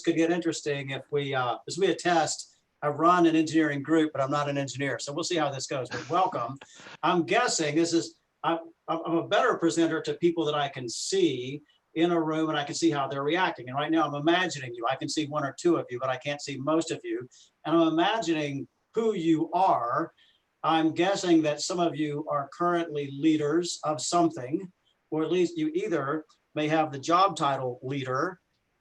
could get interesting if this will be a test. I run an engineering group, but I'm not an engineer. So we'll see how this goes, but welcome. I'm guessing I'm a better presenter to people that I can see in a room and I can see how they're reacting. And right now I'm imagining you. I can see one or two of you, but I can't see most of you. And I'm imagining who you are. I'm guessing that some of you are currently leaders of something, or at least you either may have the job title leader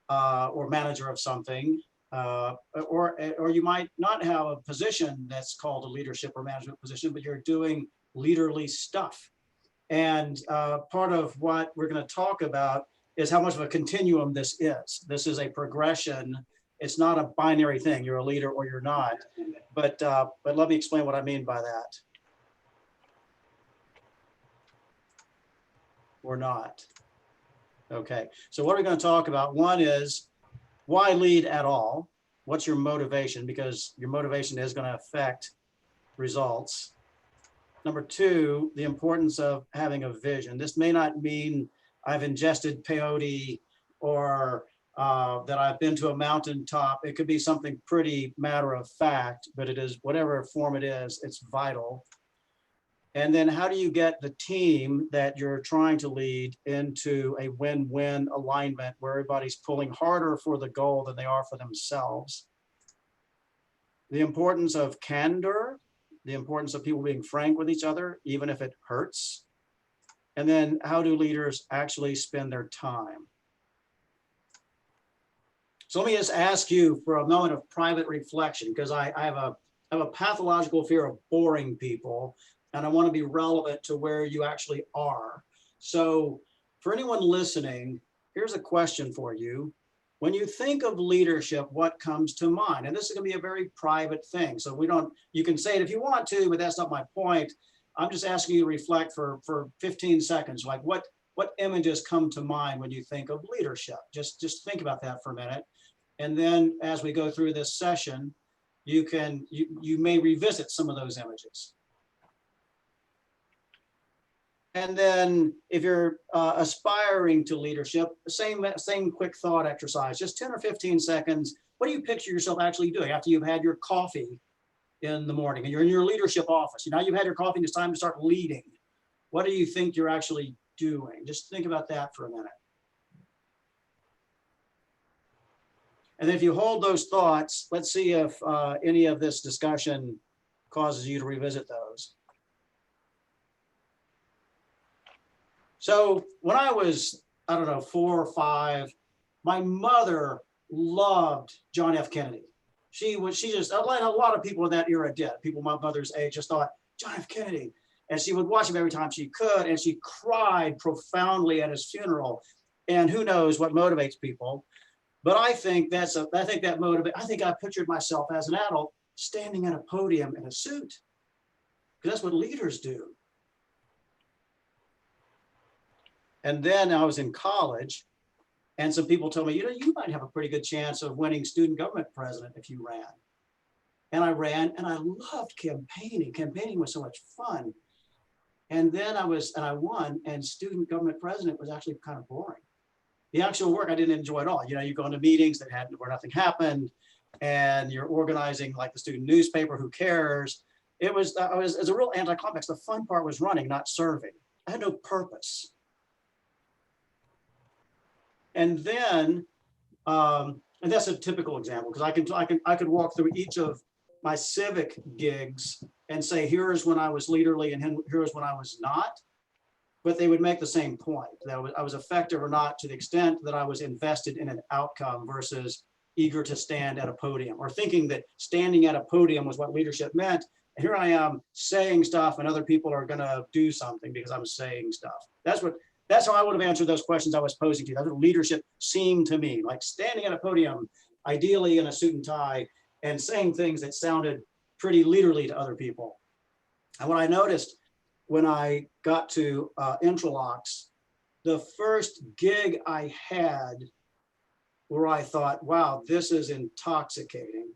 or manager of something, or you might not have a position that's called a leadership or management position, but you're doing leaderly stuff. And part of what we're going to talk about is how much of a continuum this is. This is a progression. It's not a binary thing. You're a leader or you're not. But let me explain what I mean by that. Or not. Okay, so what are we going to talk about? One is why lead at all? What's your motivation? Because your motivation is going to affect results. Number two, the importance of having a vision. This may not mean I've ingested peyote or that I've been to a mountaintop. It could be something pretty matter of fact, but it is whatever form it is, it's vital. And then how do you get the team that you're trying to lead into a win-win alignment where everybody's pulling harder for the goal than they are for themselves? The importance of candor, the importance of people being frank with each other, even if it hurts. And then how do leaders actually spend their time? So let me just ask you for a moment of private reflection, because I have a pathological fear of boring people, and I want to be relevant to where you actually are. So for anyone listening, here's a question for you. When you think of leadership, what comes to mind? And this is going to be a very private thing. So you can say it if you want to, but that's not my point. I'm just asking you to reflect for 15 seconds. Like what images come to mind when you think of leadership? Just think about that for a minute. And then as we go through this session, you may revisit some of those images. And then if you're aspiring to leadership, same quick thought exercise, just 10 or 15 seconds. What do you picture yourself actually doing after you've had your coffee in the morning and you're in your leadership office? Now you've had your coffee and it's time to start leading. What do you think you're actually doing? Just think about that for a minute. And then if you hold those thoughts, let's see if any of this discussion causes you to revisit those. So when I was, I don't know, 4 or 5, my mother loved John F. Kennedy. She just, like a lot of people in that era did, people my mother's age just thought, John F. Kennedy. And she would watch him every time she could, and she cried profoundly at his funeral. And who knows what motivates people. But I think I think I pictured myself as an adult standing at a podium in a suit, because that's what leaders do. And then I was in college, and some people told me, you might have a pretty good chance of winning student government president if you ran. And I ran, and I loved campaigning. Campaigning was so much fun. And then I won, and student government president was actually kind of boring. The actual work I didn't enjoy at all. You go into meetings where nothing happened, and you're organizing like the student newspaper. Who cares? It was a real anticlimax. The fun part was running, not serving. I had no purpose. And then, and that's a typical example, because I could walk through each of my civic gigs and say, here's when I was leaderly and here's when I was not. But they would make the same point, that I was effective or not to the extent that I was invested in an outcome versus eager to stand at a podium, or thinking that standing at a podium was what leadership meant. And here I am saying stuff and other people are going to do something because I'm saying stuff. That's how I would have answered those questions I was posing to you. That's what leadership seemed to me, like standing at a podium, ideally in a suit and tie, and saying things that sounded pretty leaderly to other people. And what I noticed when I got to Intralox, the first gig I had where I thought, wow, this is intoxicating,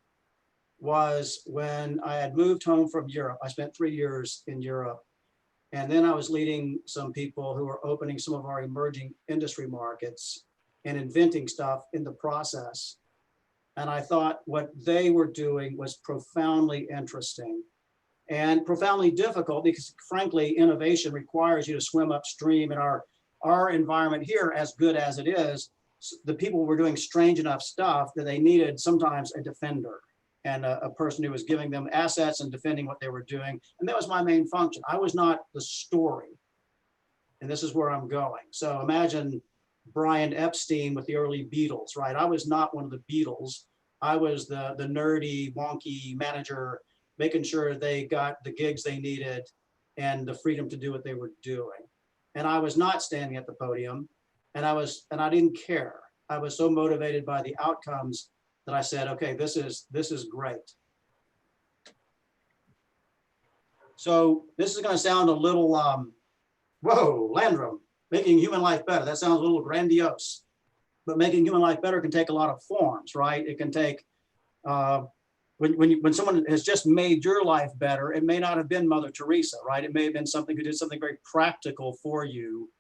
was when I had moved home from Europe. I spent 3 years in Europe. And then I was leading some people who were opening some of our emerging industry markets and inventing stuff in the process. And I thought what they were doing was profoundly interesting and profoundly difficult because frankly, innovation requires you to swim upstream in our environment here, as good as it is. The people were doing strange enough stuff that they needed sometimes a defender and a person who was giving them assets and defending what they were doing. And that was my main function. I was not the story. And this is where I'm going. So imagine Brian Epstein with the early Beatles, right? I was not one of the Beatles. I was the nerdy, wonky manager, making sure they got the gigs they needed and the freedom to do what they were doing. And I was not standing at the podium, and I didn't care. I was so motivated by the outcomes that I said, okay, this is great. So this is going to sound a little, whoa, Landrum, making human life better. That sounds a little grandiose, but making human life better can take a lot of forms, right? It can take, when someone has just made your life better, it may not have been Mother Teresa, right? It may have been something who did something very practical for you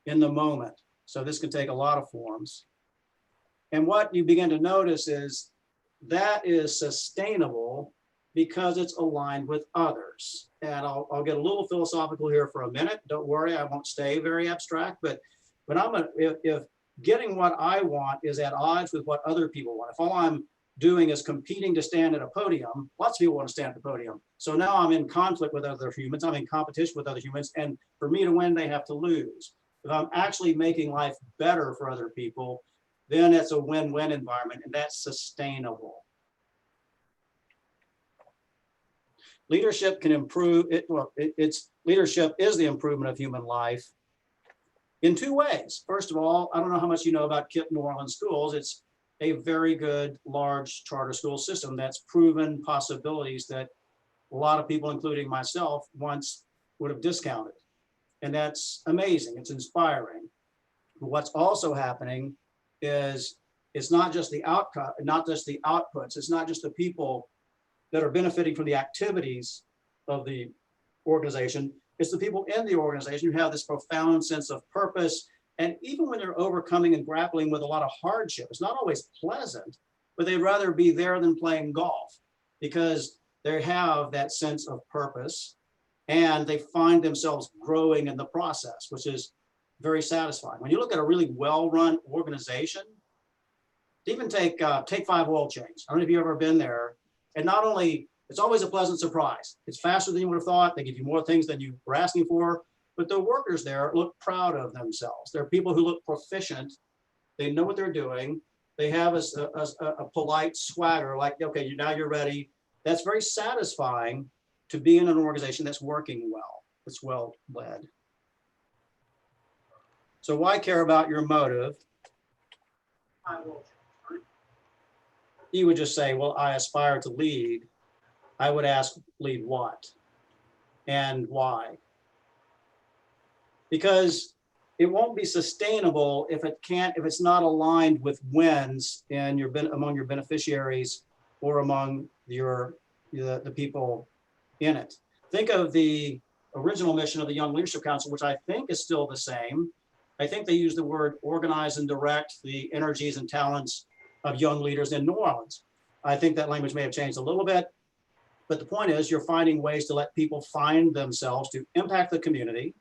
in the moment. So this can take a lot of forms. And what you begin to notice is that is sustainable because it's aligned with others. And I'll get a little philosophical here for a minute. Don't worry, I won't stay very abstract, but if getting what I want is at odds with what other people want, if all I'm doing is competing to stand at a podium, lots of people want to stand at the podium. So now I'm in conflict with other humans, I'm in competition with other humans, and for me to win, they have to lose. If I'm actually making life better for other people, then it's a win-win environment, and that's sustainable. Leadership can improve it. Well, leadership is the improvement of human life in two ways. First of all, I don't know how much you know about KIPP New Orleans schools. It's a very good, large charter school system that's proven possibilities that a lot of people, including myself, once would have discounted. And that's amazing. It's inspiring. But what's also happening is it's not just the outcome, not just the outputs. It's not just the people that are benefiting from the activities of the organization. It's the people in the organization who have this profound sense of purpose. And even when they're overcoming and grappling with a lot of hardship, it's not always pleasant, but they'd rather be there than playing golf because they have that sense of purpose and they find themselves growing in the process, which is very satisfying. When you look at a really well-run organization, even take 5 Oil Change. I don't know if you've ever been there. And not only, it's always a pleasant surprise. It's faster than you would have thought. They give you more things than you were asking for. But the workers there look proud of themselves. They're people who look proficient. They know what they're doing. They have a polite swagger like, okay, now you're ready. That's very satisfying to be in an organization that's working well, that's well led. So why care about your motive? You would just say, well, I aspire to lead. I would ask, lead what? And why? Because it won't be sustainable if it's not aligned with wins in among your beneficiaries or among the people in it. Think of the original mission of the Young Leadership Council, which I think is still the same. I think they use the word organize and direct the energies and talents of young leaders in New Orleans. I think that language may have changed a little bit, but the point is you're finding ways to let people find themselves to impact the community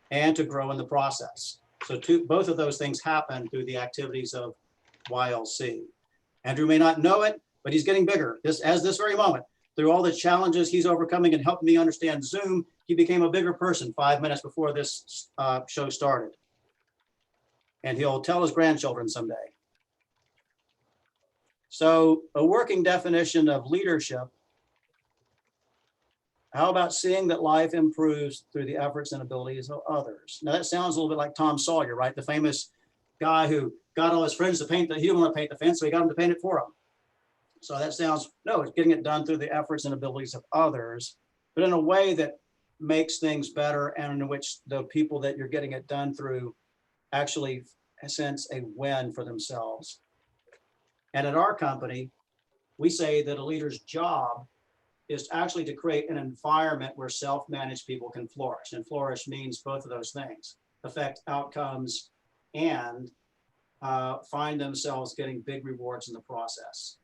and to grow in the process. So both of those things happen through the activities of YLC. Andrew may not know it, but he's getting bigger. This very moment, through all the challenges he's overcoming and helping me understand Zoom, he became a bigger person 5 minutes before this show started. And he'll tell his grandchildren someday. So a working definition of leadership, how about seeing that life improves through the efforts and abilities of others? Now that sounds a little bit like Tom Sawyer, right? The famous guy who got all his friends to paint he didn't want to paint the fence, so he got them to paint it for him. So that sounds, no, it's getting it done through the efforts and abilities of others, but in a way that makes things better and in which the people that you're getting it done through actually sense a win for themselves. And at our company, we say that a leader's job is actually to create an environment where self-managed people can flourish. And flourish means both of those things, affect outcomes and find themselves getting big rewards in the process.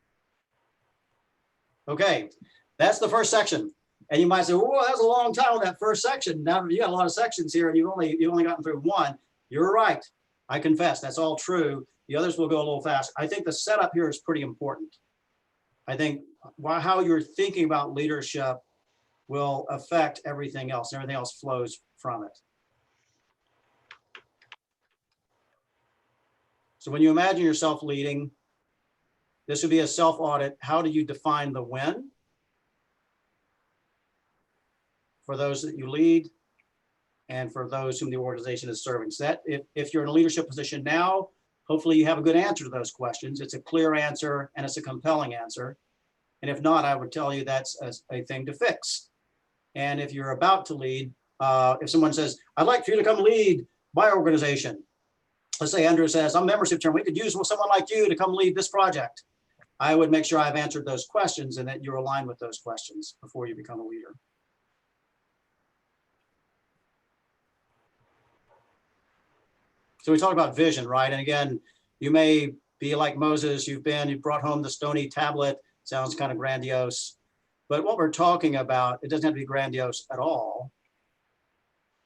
Okay, that's the first section. And you might say, "Oh, that was a long time on that first section. Now you got a lot of sections here, and you've only gotten through one." You're right. I confess, that's all true. The others will go a little fast. I think the setup here is pretty important. I think how you're thinking about leadership will affect everything else. Everything else flows from it. So when you imagine yourself leading, this would be a self-audit. How do you define the win for those that you lead and for those whom the organization is serving? So that if you're in a leadership position now, hopefully you have a good answer to those questions. It's a clear answer and it's a compelling answer. And if not, I would tell you that's a thing to fix. And if you're about to lead, if someone says, "I'd like for you to come lead my organization." Let's say Andrew says, "I'm membership chairman. We could use someone like you to come lead this project." I would make sure I've answered those questions and that you're aligned with those questions before you become a leader. So we talked about vision, right? And again, you may be like Moses. You brought home the stony tablet. Sounds kind of grandiose. But what we're talking about, it doesn't have to be grandiose at all.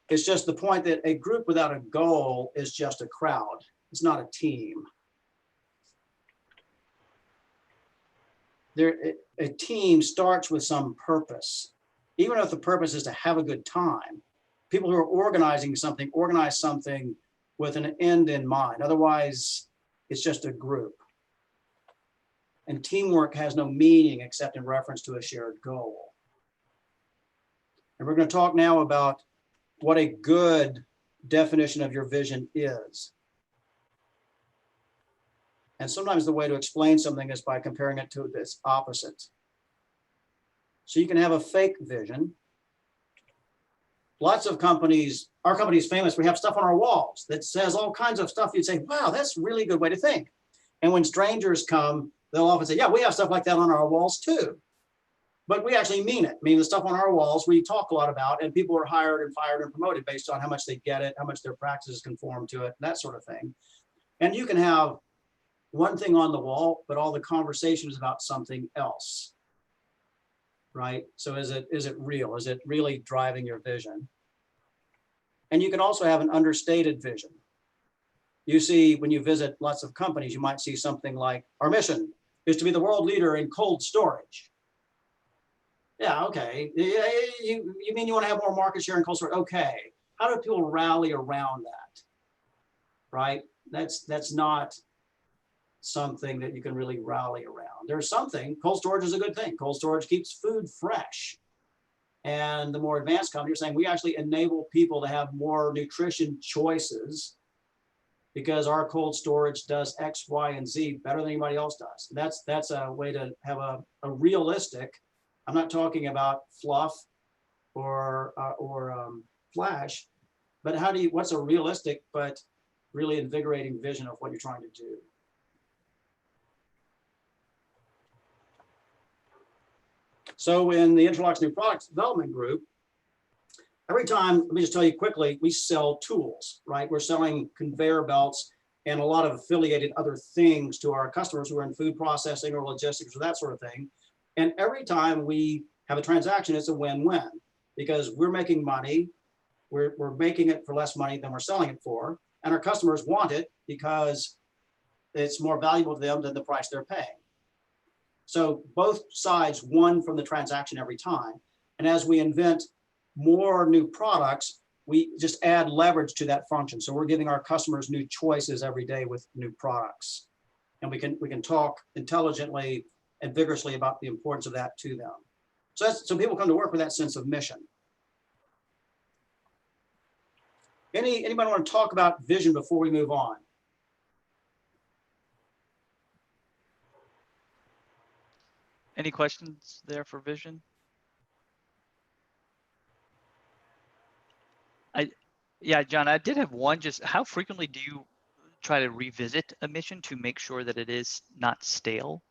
It's just the point that a group without a goal is just a crowd. It's not a team. A team starts with some purpose. Even if the purpose is to have a good time, people who are organizing something, organize something with an end in mind. Otherwise, it's just a group. And teamwork has no meaning except in reference to a shared goal. And we're going to talk now about what a good definition of your vision is. And sometimes the way to explain something is by comparing it to its opposite. So you can have a fake vision. Lots of companies, our company is famous, we have stuff on our walls that says all kinds of stuff. You'd say, "Wow, that's a really good way to think." And when strangers come, they'll often say, "Yeah, we have stuff like that on our walls too." But we actually mean it. I mean, the stuff on our walls we talk a lot about, and people are hired and fired and promoted based on how much they get it, how much their practices conform to it, that sort of thing. And you can have one thing on the wall, but all the conversation is about something else, right? So is it real? Is it really driving your vision? And you can also have an understated vision. You see, when you visit lots of companies, you might see something like, "Our mission is to be the world leader in cold storage." Yeah, okay. You mean you want to have more market share in cold storage? Okay. How do people rally around that? Right? That's not something that you can really rally around. There's something, cold storage is a good thing. Cold storage keeps food fresh. And the more advanced companies are saying we actually enable people to have more nutrition choices because our cold storage does X, Y, and Z better than anybody else does. That's a way to have a realistic, I'm not talking about fluff or flash, but what's a realistic but really invigorating vision of what you're trying to do? So in the Interlocks New Products Development Group, every time, let me just tell you quickly, we sell tools, right? We're selling conveyor belts and a lot of affiliated other things to our customers who are in food processing or logistics or that sort of thing. And every time we have a transaction, it's a win-win because we're making money. We're making it for less money than we're selling it for. And our customers want it because it's more valuable to them than the price they're paying. So both sides won from the transaction every time. And as we invent more new products, we just add leverage to that function. So we're giving our customers new choices every day with new products. And we can talk intelligently and vigorously about the importance of that to them. So people come to work with that sense of mission. Anybody want to talk about vision before we move on? Any questions there for vision? Yeah, John, I did have one. Just how frequently do you try to revisit a mission to make sure that it is not stale?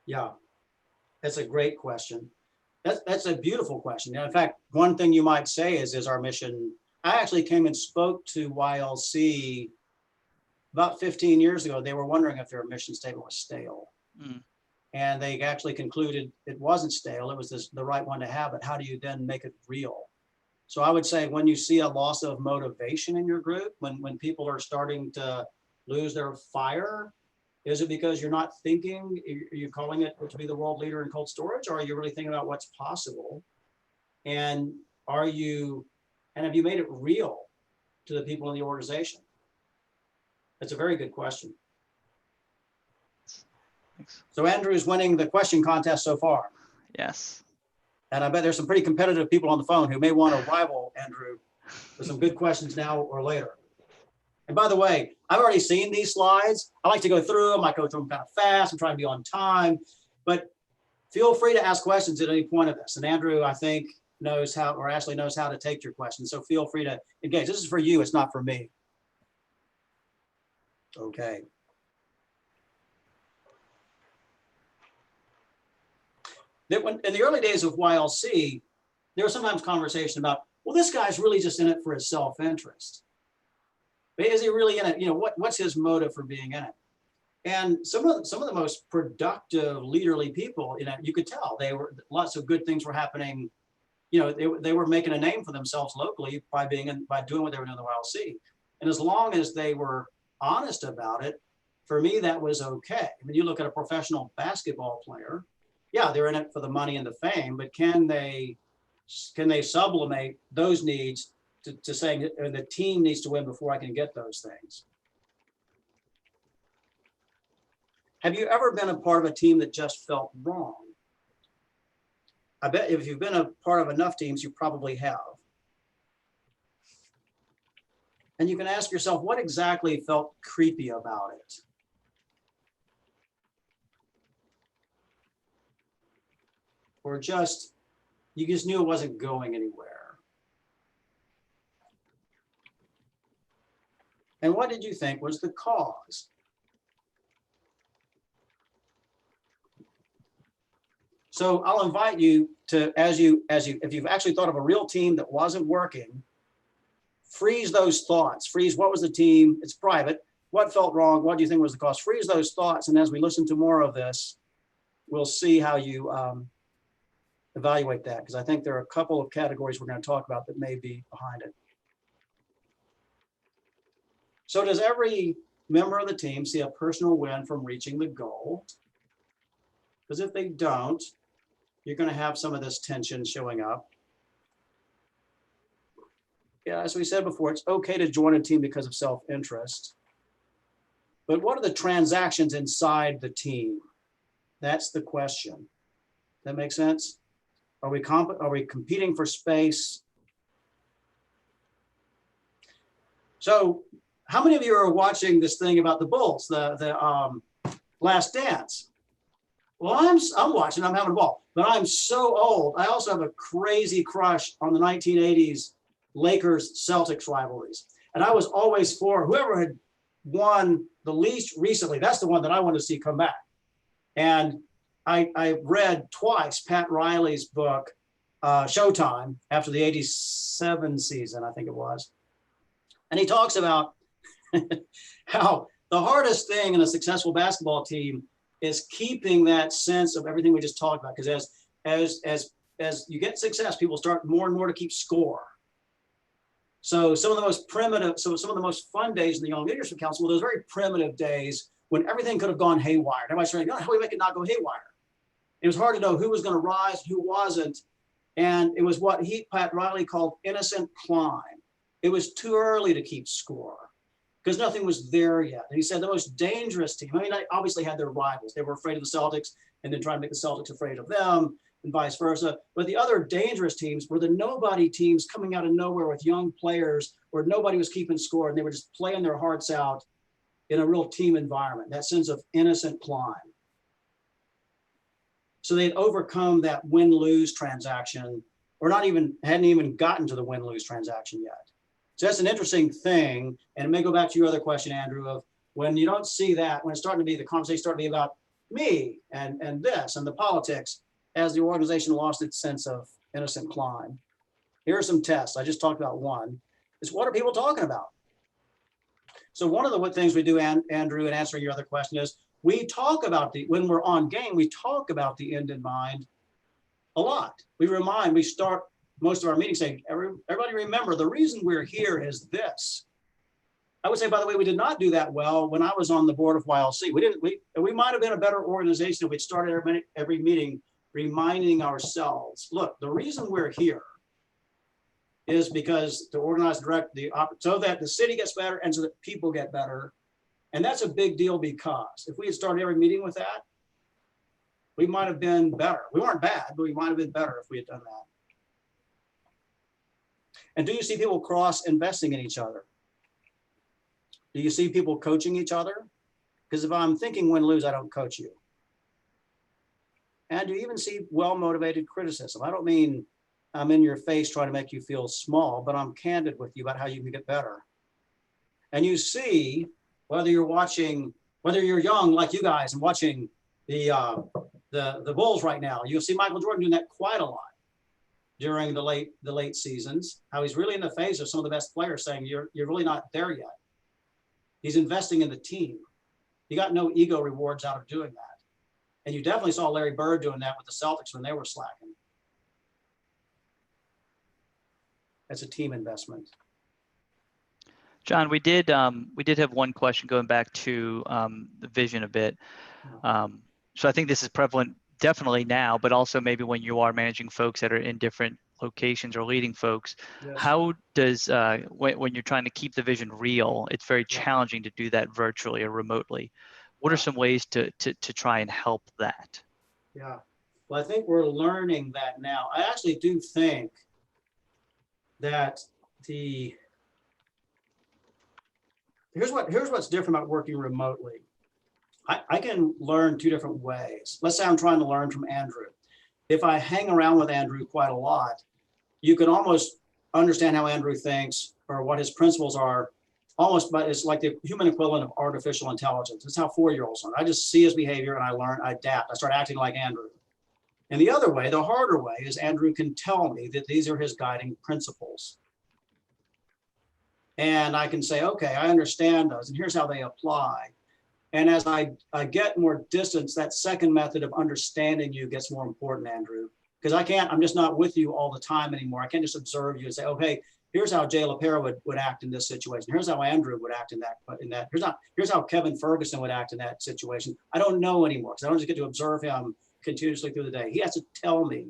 Yeah, that's a great question. That's a beautiful question. And in fact, one thing you might say is our mission. I actually came and spoke to YLC about 15 years ago, they were wondering if their mission statement was stale. Mm. And they actually concluded it wasn't stale, it was the right one to have, but how do you then make it real? So I would say when you see a loss of motivation in your group, when people are starting to lose their fire, is it because you're not thinking, are you calling it to be the world leader in cold storage, or are you really thinking about what's possible? And have you made it real to the people in the organization? That's a very good question. Thanks. So Andrew's winning the question contest so far. Yes. And I bet there's some pretty competitive people on the phone who may want to rival Andrew with some good questions now or later. And by the way, I've already seen these slides. I like to go through them. I go through them kind of fast. I'm trying to be on time, but feel free to ask questions at any point of this. And Andrew, I think, knows how, or Ashley knows how to take your questions. So feel free to engage. This is for you. It's not for me. Okay. In the early days of YLC, there was sometimes conversation about, well, this guy's really just in it for his self-interest. But is he really in it? You know, what's his motive for being in it? And some of the most productive leaderly people, you know, you could tell lots of good things were happening. You know, they were making a name for themselves locally by doing what they were doing in the YLC. And as long as they were honest about it, for me, that was okay. I mean, you look at a professional basketball player, yeah, they're in it for the money and the fame, but can they sublimate those needs to saying the team needs to win before I can get those things? Have you ever been a part of a team that just felt wrong? I bet if you've been a part of enough teams, you probably have. And you can ask yourself, what exactly felt creepy about it? Or you just knew it wasn't going anywhere. And what did you think was the cause? So I'll invite you to, if you've actually thought of a real team that wasn't working, freeze those thoughts. Freeze, what was the team? It's private. What felt wrong? What do you think was the cause? Freeze those thoughts. And as we listen to more of this, we'll see how you evaluate that, because I think there are a couple of categories we're going to talk about that may be behind it. So does every member of the team see a personal win from reaching the goal? Because if they don't, you're going to have some of this tension showing up. Yeah, as we said before, it's okay to join a team because of self-interest. But what are the transactions inside the team? That's the question. That make sense? Are we competing for space? So how many of you are watching this thing about the Bulls, the Last Dance? Well, I'm watching, I'm having a ball, but I'm so old. I also have a crazy crush on the 1980s Lakers Celtics rivalries. And I was always for whoever had won the least recently, that's the one that I want to see come back. And I read twice Pat Riley's book, Showtime, after the 87 season, I think it was. And he talks about how the hardest thing in a successful basketball team is keeping that sense of everything we just talked about. Because as you get success, people start more and more to keep score. So some of the most fun days in the Young Leadership Council were those very primitive days when everything could have gone haywire. Everybody's saying, how do we make it not go haywire? It was hard to know who was going to rise, who wasn't. And it was what Pat Riley called innocent climb. It was too early to keep score because nothing was there yet. And he said the most dangerous team, I mean, they obviously had their rivals. They were afraid of the Celtics and then trying to make the Celtics afraid of them and vice versa. But the other dangerous teams were the nobody teams coming out of nowhere with young players where nobody was keeping score and they were just playing their hearts out in a real team environment, that sense of innocent climb. So they'd overcome that win-lose transaction or hadn't even gotten to the win-lose transaction yet. So that's an interesting thing. And it may go back to your other question, Andrew, of when you don't see that, when it's starting to be, the conversation starting to be about me and this and the politics as the organization lost its sense of innocent climb. Here are some tests. I just talked about one. Is what are people talking about? So one of the things we do, Andrew, in answering your other question is we talk about when we're on game, we talk about the end in mind a lot. We start most of our meetings saying, everybody remember the reason we're here is this. I would say, by the way, we did not do that well when I was on the board of YLC. We might have been a better organization if we'd started every meeting reminding ourselves, look, the reason we're here is because to organize, direct so that the city gets better and so that people get better. And that's a big deal because if we had started every meeting with that, we might have been better. We weren't bad, but we might have been better if we had done that. And do you see people cross investing in each other? Do you see people coaching each other? Because if I'm thinking win, lose, I don't coach you. And do you even see well-motivated criticism? I don't mean I'm in your face trying to make you feel small, but I'm candid with you about how you can get better. And you see, whether you're young like you guys and watching the Bulls right now, you'll see Michael Jordan doing that quite a lot during the late seasons, how he's really in the face of some of the best players saying, you're really not there yet. He's investing in the team. He got no ego rewards out of doing that. And you definitely saw Larry Bird doing that with the Celtics when they were slacking. That's a team investment. John, we did have one question going back to the vision a bit. So I think this is prevalent definitely now, but also maybe when you are managing folks that are in different locations or leading folks. Yes. How does when you're trying to keep the vision real, it's very challenging to do that virtually or remotely. What are some ways to try and help that? Yeah, well, I think we're learning that now. I actually do think that here's what's different about working remotely. I can learn two different ways. Let's say I'm trying to learn from Andrew. If I hang around with Andrew quite a lot, you can almost understand how Andrew thinks or what his principles are, almost, but it's like the human equivalent of artificial intelligence. It's how 4-year-olds learn. I just see his behavior and I learn, I adapt, I start acting like Andrew. And the other way, the harder way, is Andrew can tell me that these are his guiding principles. And I can say, okay, I understand those, and here's how they apply. And as I get more distance, that second method of understanding you gets more important, Andrew, because I'm just not with you all the time anymore. I can't just observe you and say, okay, here's how Jay LaPera would act in this situation. Here's how Andrew would act in that. Here's how Kevin Ferguson would act in that situation. I don't know anymore because I don't just get to observe him continuously through the day. He has to tell me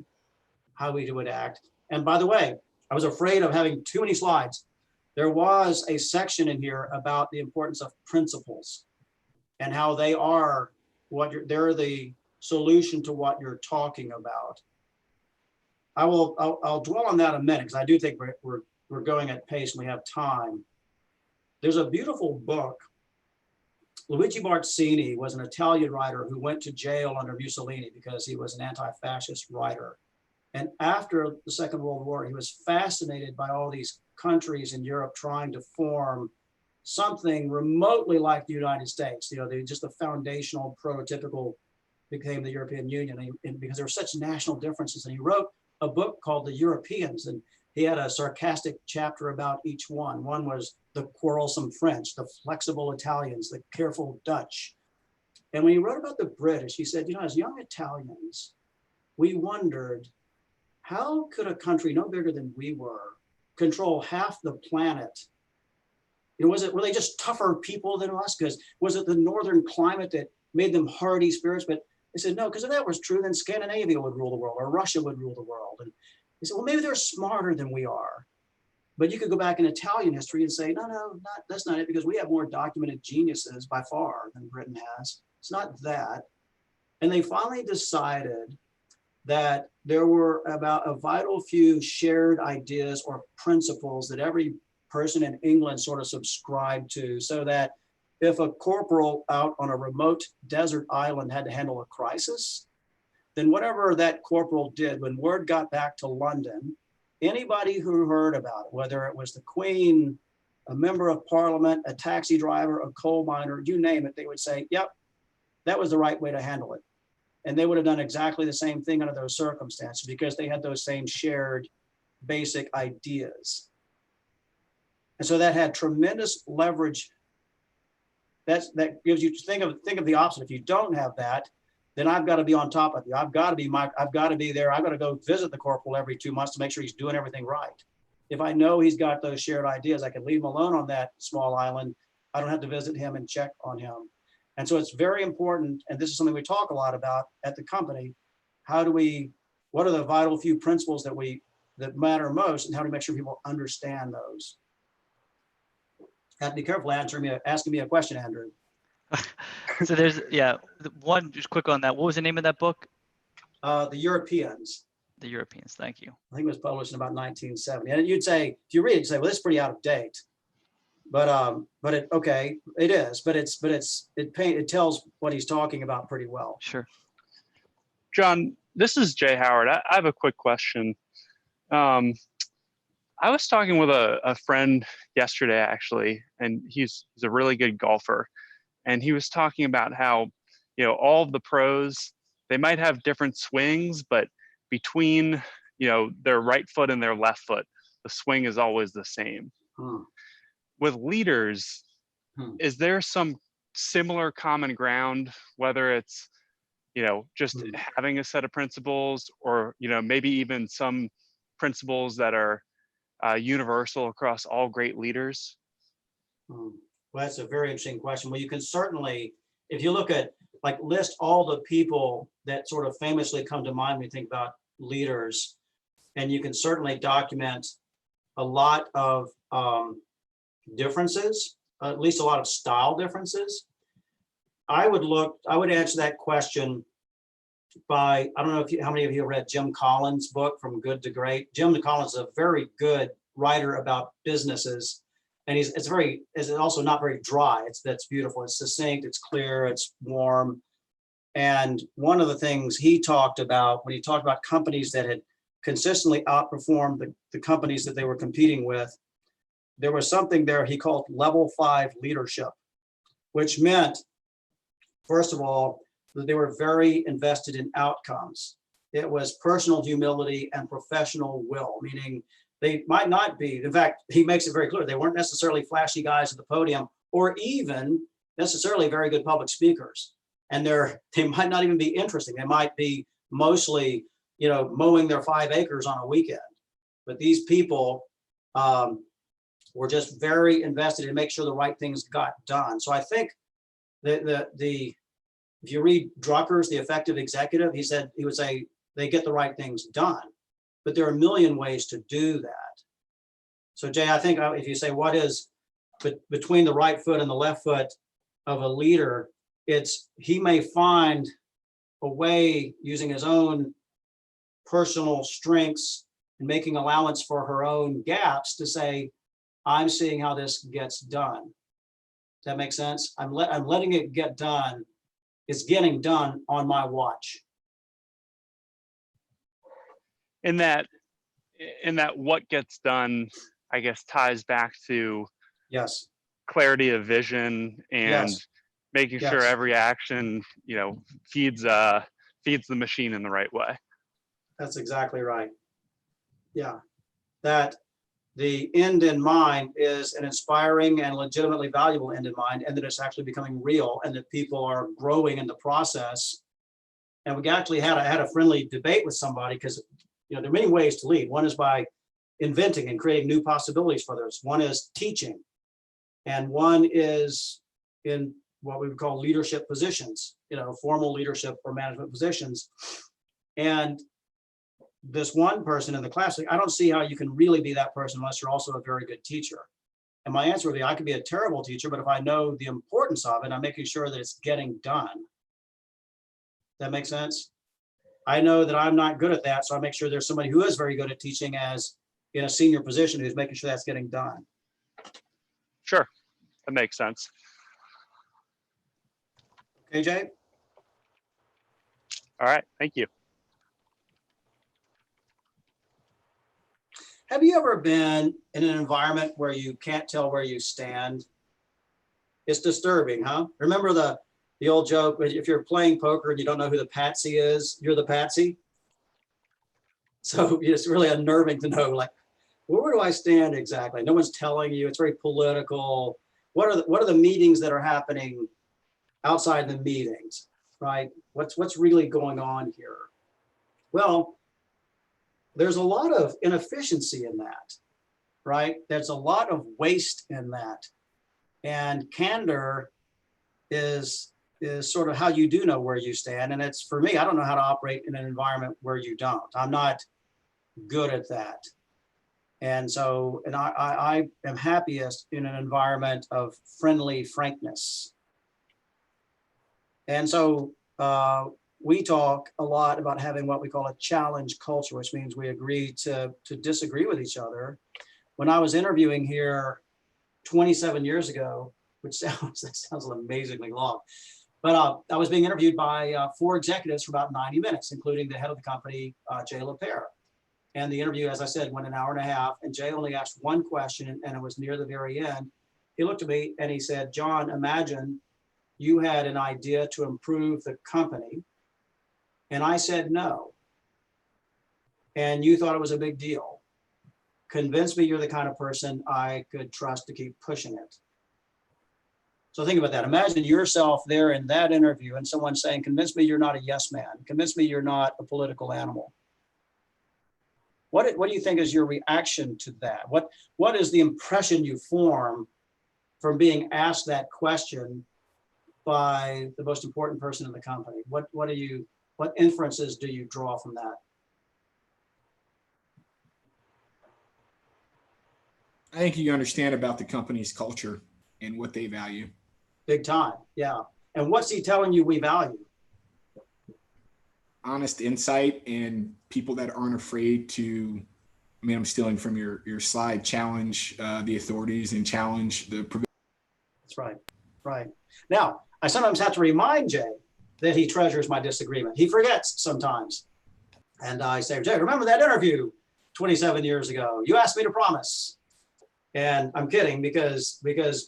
how he would act. And by the way, I was afraid of having too many slides. There was a section in here about the importance of principles and how they are they're the solution to what you're talking about. I'll dwell on that a minute because I do think we're going at pace and we have time. There's a beautiful book. Luigi Barzini was an Italian writer who went to jail under Mussolini because he was an anti-fascist writer. And after the Second World War, he was fascinated by all these countries in Europe trying to form something remotely like the United States. Just the foundational prototypical became the European Union, and because there were such national differences. And he wrote a book called The Europeans, and he had a sarcastic chapter about each one. One was the quarrelsome French, the flexible Italians, the careful Dutch. And when he wrote about the British, he said, as young Italians, we wondered, how could a country no bigger than we were control half the planet? Were they just tougher people than us? Because was it the northern climate that made them hardy spirits? But they said, no, because if that was true, then Scandinavia would rule the world or Russia would rule the world. And they said, well, maybe they're smarter than we are. But you could go back in Italian history and say, no, that's not it, because we have more documented geniuses by far than Britain has. It's not that. And they finally decided that there were about a vital few shared ideas or principles that every person in England sort of subscribed to, so that if a corporal out on a remote desert island had to handle a crisis, then whatever that corporal did, when word got back to London, anybody who heard about it, whether it was the Queen, a member of Parliament, a taxi driver, a coal miner, you name it, they would say, yep, that was the right way to handle it. And they would have done exactly the same thing under those circumstances because they had those same shared basic ideas. And so that had tremendous leverage that gives you, think of the opposite. If you don't have that, then I've got to be on top of you. I've got to be there. I've got to go visit the corporal every 2 months to make sure he's doing everything right. If I know he's got those shared ideas, I can leave him alone on that small island. I don't have to visit him and check on him. And so it's very important, and this is something we talk a lot about at the company. What are the vital few principles that matter most, and how to make sure people understand those? Have to be careful asking me a question, Andrew. So there's, one, just quick on that. What was the name of that book? The Europeans. The Europeans, thank you. I think it was published in about 1970. And you'd say, if you read it, you'd say, well, this is pretty out of date. But it is, but it tells what he's talking about pretty well. Sure. John, this is Jay Howard. I have a quick question. I was talking with a friend yesterday, actually, and he's a really good golfer. And he was talking about how, all of the pros, they might have different swings, but between, their right foot and their left foot, the swing is always the same. With leaders, is there some similar common ground, whether it's, just having a set of principles, or, maybe even some principles that are universal across all great leaders? Well, that's a very interesting question. Well, you can certainly, if you look at, list all the people that sort of famously come to mind when you think about leaders, and you can certainly document a lot of differences, at least a lot of style differences. I would answer that question by, I don't know how many of you have read Jim Collins' book, From Good to Great. Jim Collins is a very good writer about businesses, and it's also not very dry. That's beautiful. It's succinct, it's clear, it's warm. And one of the things he talked about when he talked about companies that had consistently outperformed the companies that they were competing with, there was something there he called level 5 leadership, which meant, first of all, that they were very invested in outcomes. It was personal humility and professional will, meaning they might not be, in fact, he makes it very clear, they weren't necessarily flashy guys at the podium or even necessarily very good public speakers. And they might not even be interesting. They might be mostly, mowing their 5 acres on a weekend. But these people were just very invested in make sure the right things got done. So I think if you read Drucker's The Effective Executive, he would say they get the right things done, but there are a million ways to do that. So Jay, I think if you say what is between the right foot and the left foot of a leader, he may find a way using his own personal strengths and making allowance for her own gaps to say, I'm seeing how this gets done. Does that make sense? I'm letting it get done. It's getting done on my watch. In that what gets done, I guess, ties back to Yes. clarity of vision and making sure every action, feeds the machine in the right way. That's exactly right. Yeah, that the end in mind is an inspiring and legitimately valuable end in mind, and that it's actually becoming real, and that people are growing in the process. And we actually had a friendly debate with somebody, because there are many ways to lead. One is by inventing and creating new possibilities for others. One is teaching, and one is in what we would call leadership positions, formal leadership or management positions. And this one person in the class, I don't see how you can really be that person unless you're also a very good teacher. And my answer would be, I could be a terrible teacher, but if I know the importance of it, I'm making sure that it's getting done. That makes sense? I know that I'm not good at that, so I make sure there's somebody who is very good at teaching as in a senior position who's making sure that's getting done. Sure, that makes sense. Okay, Jay? All right, thank you. Have you ever been in an environment where you can't tell where you stand? It's disturbing, huh? Remember the old joke, if you're playing poker and you don't know who the patsy is, you're the patsy. So it's really unnerving to know, where do I stand exactly? No one's telling you. It's very political. what are the meetings that are happening outside the meetings, right? What's really going on here? Well, there's a lot of inefficiency in that, right? There's a lot of waste in that. And candor is sort of how you do know where you stand. And it's, for me, I don't know how to operate in an environment where you don't. I'm not good at that. And so, and I am happiest in an environment of friendly frankness. And so we talk a lot about having what we call a challenge culture, which means we agree to disagree with each other. When I was interviewing here 27 years ago, which sounds amazingly long, but I was being interviewed by 4 executives for about 90 minutes, including the head of the company, Jay LaPere. And the interview, as I said, went an hour and a half, and Jay only asked one question, and it was near the very end. He looked at me and he said, "John, imagine you had an idea to improve the company." And I said, "No." And you thought it was a big deal. Convince me you're the kind of person I could trust to keep pushing it. So think about that. Imagine yourself there in that interview and someone saying, "Convince me you're not a yes man. Convince me you're not a political animal." What do you think is your reaction to that? What is the impression you form from being asked that question by the most important person in the company? What inferences do you draw from that? I think you understand about the company's culture and what they value. Big time, yeah. And what's he telling you we value? Honest insight and people that aren't afraid to, I mean, I'm stealing from your slide, challenge the authorities and challenge the. That's right, right. Now, I sometimes have to remind Jay that he treasures my disagreement. He forgets sometimes. And I say, "Jay, remember that interview 27 years ago? You asked me to promise." And I'm kidding because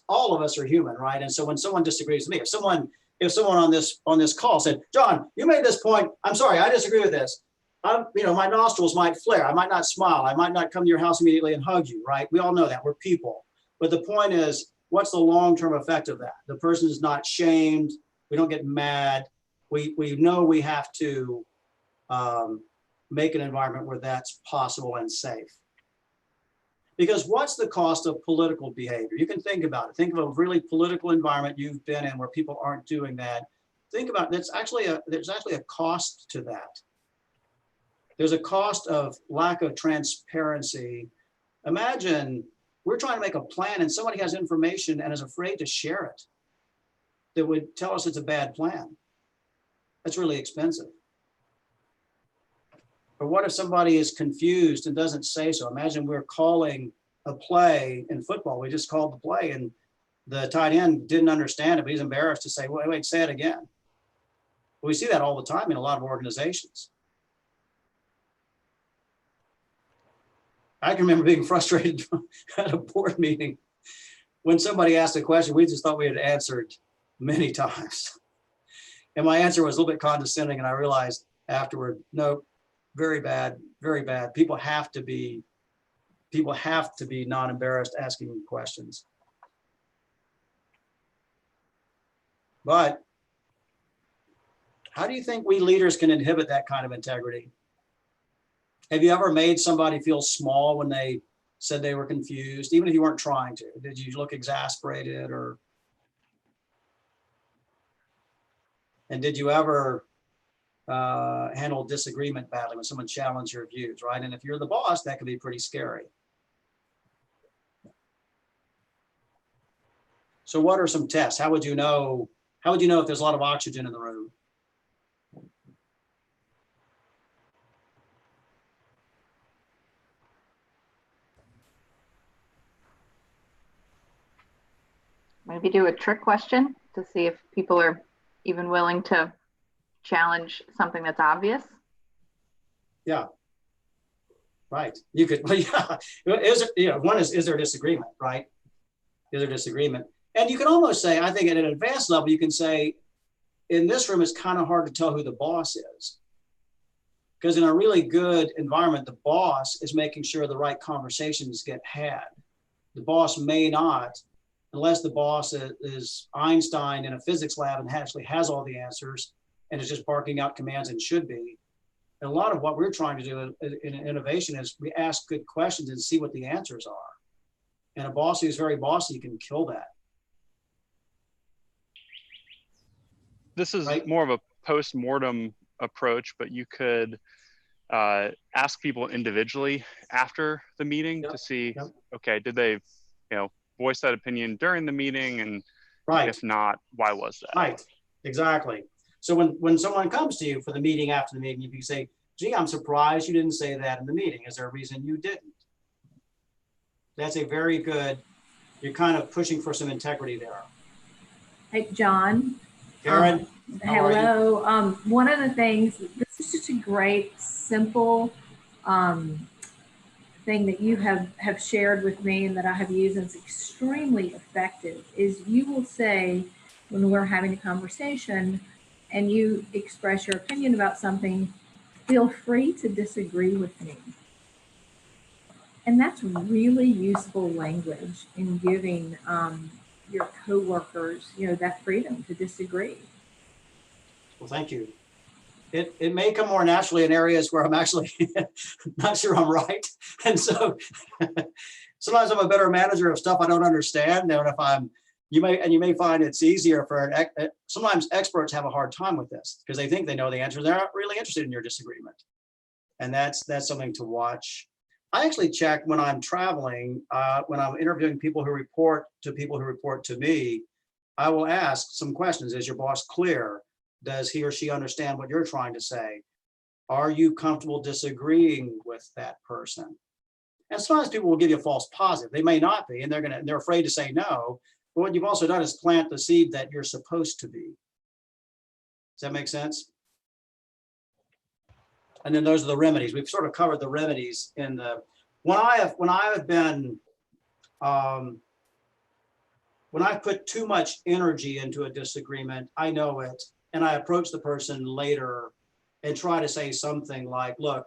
all of us are human, right? And so when someone disagrees with me, if someone on this call said, "John, you made this point. I'm sorry, I disagree with this." My nostrils might flare. I might not smile. I might not come to your house immediately and hug you, right? We all know that. We're people. But the point is, what's the long-term effect of that? The person is not shamed. We don't get mad. We know we have to make an environment where that's possible and safe. Because what's the cost of political behavior? You can think about it. Think of a really political environment you've been in where people aren't doing that. Think about it. There's actually a cost to that. There's a cost of lack of transparency. Imagine we're trying to make a plan and somebody has information and is afraid to share it that would tell us it's a bad plan. That's really expensive. Or what if somebody is confused and doesn't say so? Imagine we're calling a play in football. We just called the play and the tight end didn't understand it, but he's embarrassed to say, wait, say it again. We see that all the time in a lot of organizations. I can remember being frustrated at a board meeting when somebody asked a question we just thought we had answered many times. And my answer was a little bit condescending, and I realized afterward, no, very bad, very bad. People have to be non-embarrassed asking questions. But how do you think we leaders can inhibit that kind of integrity? Have you ever made somebody feel small when they said they were confused, even if you weren't trying to? Did you look exasperated and did you ever handle disagreement badly when someone challenged your views, right? And if you're the boss, that can be pretty scary. So what are some tests? How would you know if there's a lot of oxygen in the room? Maybe do a trick question to see if people are even willing to challenge something that's obvious. Yeah. Right. You could, well, yeah. One is there disagreement, right? Is there disagreement? And you can almost say, I think at an advanced level, you can say, in this room, it's kind of hard to tell who the boss is. Because in a really good environment, the boss is making sure the right conversations get had. The boss may not unless the boss is Einstein in a physics lab and actually has all the answers and is just barking out commands and should be. And a lot of what we're trying to do in innovation is we ask good questions and see what the answers are. And a boss who's very bossy can kill that. This is Right. more of a post-mortem approach, but you could ask people individually after the meeting Yep. to see, Yep. okay, did they, voice that opinion during the meeting? And Right. if not, why was that? Right. Exactly. So when someone comes to you for the meeting after the meeting, if you say, gee, I'm surprised you didn't say that in the meeting. Is there a reason you didn't? That's a very good, you're kind of pushing for some integrity there. Hey, John. Karen, how are you? Hello. One of the things, this is just a great, simple thing that you have shared with me and that I have used and it's extremely effective is you will say when we're having a conversation and you express your opinion about something, feel free to disagree with me. And that's really useful language in giving your coworkers, that freedom to disagree. Well, thank you. It may come more naturally in areas where I'm actually not sure I'm right. And so sometimes I'm a better manager of stuff I don't understand. And if you may find it's easier for sometimes experts have a hard time with this because they think they know the answer. They're not really interested in your disagreement. And that's something to watch. I actually check when I'm traveling, when I'm interviewing people who report to me, I will ask some questions. Is your boss clear? Does he or she understand what you're trying to say? Are you comfortable disagreeing with that person? And sometimes people will give you a false positive. They may not be, and they're afraid to say no. But what you've also done is plant the seed that you're supposed to be. Does that make sense? And then those are the remedies. We've sort of covered the remedies in the when I put too much energy into a disagreement, I know it, and I approach the person later and try to say something like, look,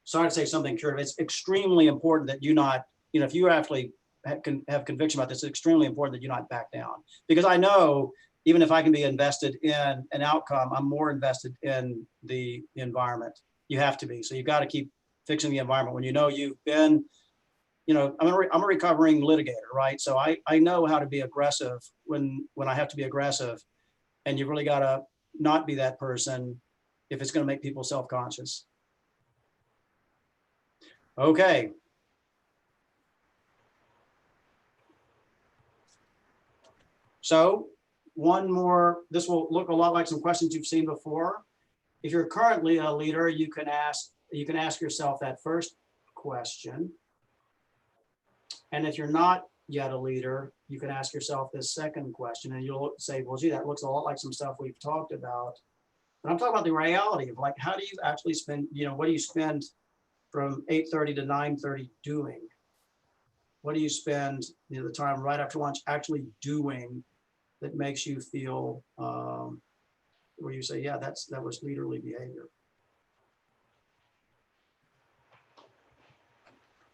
sorry to say something curative. It's extremely important that you not, if you actually have conviction about this, it's extremely important that you not back down. Because I know even if I can be invested in an outcome, I'm more invested in the environment. You have to be. So you've got to keep fixing the environment when you've been, I'm a recovering litigator, right? So I know how to be aggressive when I have to be aggressive, and you really got to not be that person if it's going to make people self-conscious. Okay. So one more, this will look a lot like some questions you've seen before. If you're currently a leader, you can ask yourself that first question. And if you're not yet a leader, you can ask yourself this second question, and you'll say, well, gee, that looks a lot like some stuff we've talked about. But I'm talking about the reality of, like, how do you actually spend, what do you spend from 8:30 to 9:30 doing? What do you spend the time right after lunch actually doing that makes you feel where you say, yeah, that was leaderly behavior.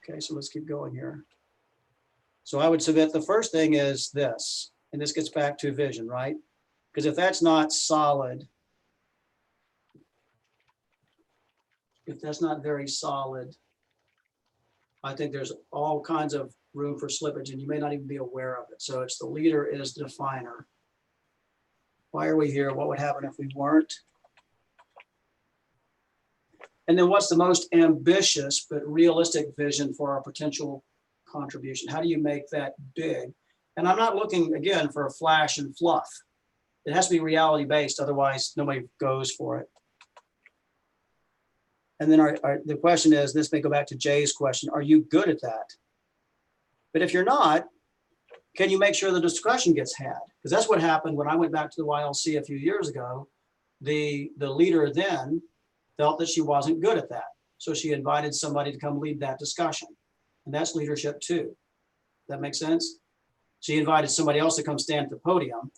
Okay, so let's keep going here. So I would submit the first thing is this, and this gets back to vision, right? Because if that's not solid, if that's not very solid, I think there's all kinds of room for slippage, and you may not even be aware of it. So it's the leader is the definer. Why are we here? What would happen if we weren't? And then what's the most ambitious but realistic vision for our potential contribution? How do you make that big? And I'm not looking, again, for a flash and fluff. It has to be reality based, otherwise nobody goes for it. And then the question is, this may go back to Jay's question, are you good at that? But if you're not, can you make sure the discussion gets had? Because that's what happened when I went back to the YLC a few years ago. The leader then felt that she wasn't good at that. So she invited somebody to come lead that discussion. And that's leadership too. That makes sense? She invited somebody else to come stand at the podium,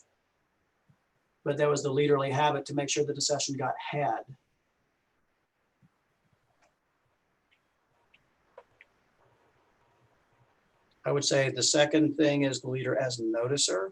but there was the leaderly habit to make sure the discussion got had. I would say the second thing is the leader as noticer.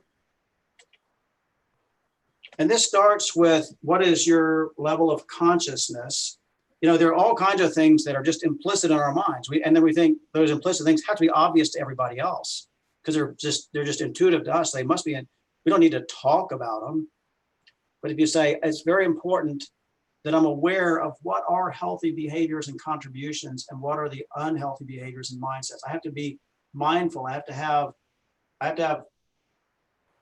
And this starts with what is your level of consciousness? You know, there are all kinds of things that are just implicit in our minds. And then we think those implicit things have to be obvious to everybody else because they're just intuitive to us. They must be, we don't need to talk about them. But if you say, it's very important that I'm aware of what are healthy behaviors and contributions and what are the unhealthy behaviors and mindsets. I have to be mindful. I have to have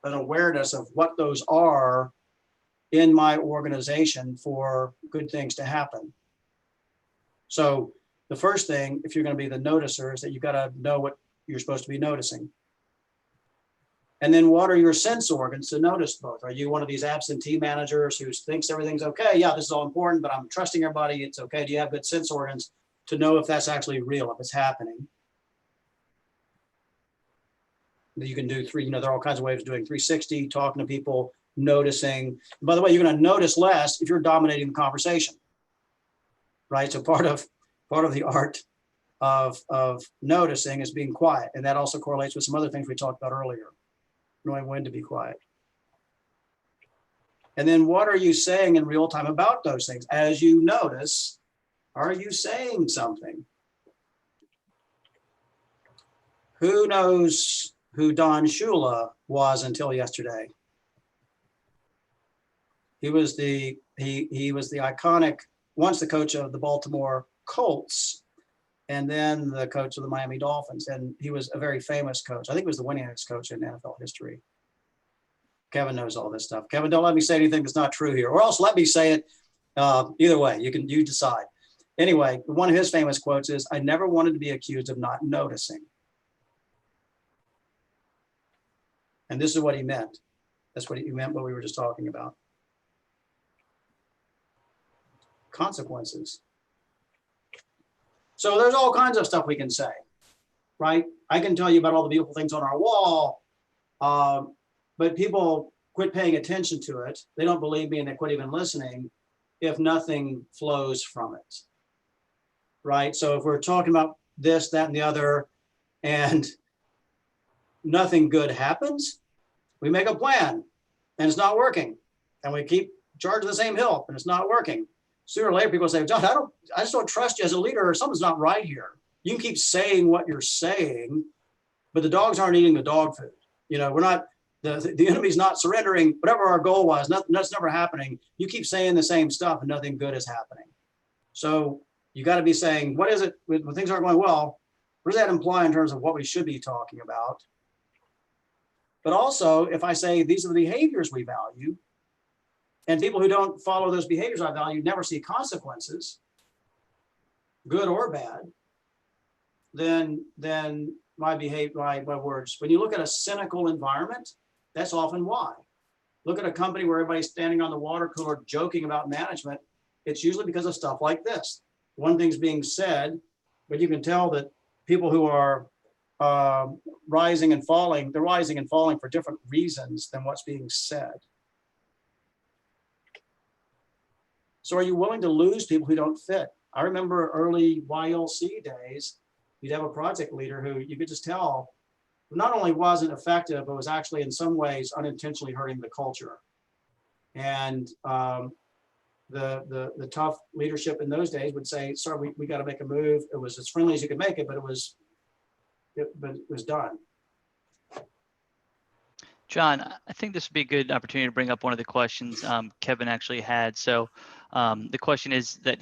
an awareness of what those are in my organization for good things to happen. So the first thing, if you're going to be the noticer, is that you've got to know what you're supposed to be noticing. And then what are your sense organs to notice both? Are you one of these absentee managers who thinks everything's okay? Yeah, this is all important, but I'm trusting everybody. It's okay. Do you have good sense organs to know if that's actually real, if it's happening? You can do there are all kinds of ways of doing 360, talking to people, noticing. And by the way, you're going to notice less if you're dominating the conversation, right? So part of the art of noticing is being quiet. And that also correlates with some other things we talked about earlier, knowing when to be quiet. And then what are you saying in real time about those things? As you notice, are you saying something? Who knows who Don Shula was until yesterday? He was the iconic, once the coach of the Baltimore Colts, and then the coach of the Miami Dolphins. And he was a very famous coach. I think he was the winningest coach in NFL history. Kevin knows all this stuff. Kevin, don't let me say anything that's not true here, or else let me say it. Either way, you decide. Anyway, one of his famous quotes is, "I never wanted to be accused of not noticing." And this is what he meant. That's what he meant, what we were just talking about. Consequences. So there's all kinds of stuff we can say, right? I can tell you about all the beautiful things on our wall, but people quit paying attention to it. They don't believe me and they quit even listening if nothing flows from it, right? So if we're talking about this, that, and the other, and nothing good happens, we make a plan and it's not working. And we keep charging the same hill and it's not working. Sooner or later, people say, John, I just don't trust you as a leader, or something's not right here. You can keep saying what you're saying, but the dogs aren't eating the dog food. You know, we're not, the enemy's not surrendering. Whatever our goal was, that's never happening. You keep saying the same stuff and nothing good is happening. So you got to be saying, what is it when things aren't going well? What does that imply in terms of what we should be talking about? But also, if I say these are the behaviors we value, and people who don't follow those behaviors I value never see consequences, good or bad, then my words. When you look at a cynical environment, that's often why. Look at a company where everybody's standing on the water cooler joking about management. It's usually because of stuff like this. One thing's being said, but you can tell that people who are rising and falling, they're rising and falling for different reasons than what's being said. So are you willing to lose people who don't fit? I remember early YLC days, you'd have a project leader who you could just tell not only wasn't effective, but was actually in some ways unintentionally hurting the culture. And the tough leadership in those days would say, sorry, we got to make a move. It was as friendly as you could make it, but it was done. John, I think this would be a good opportunity to bring up one of the questions Kevin actually had. So the question is that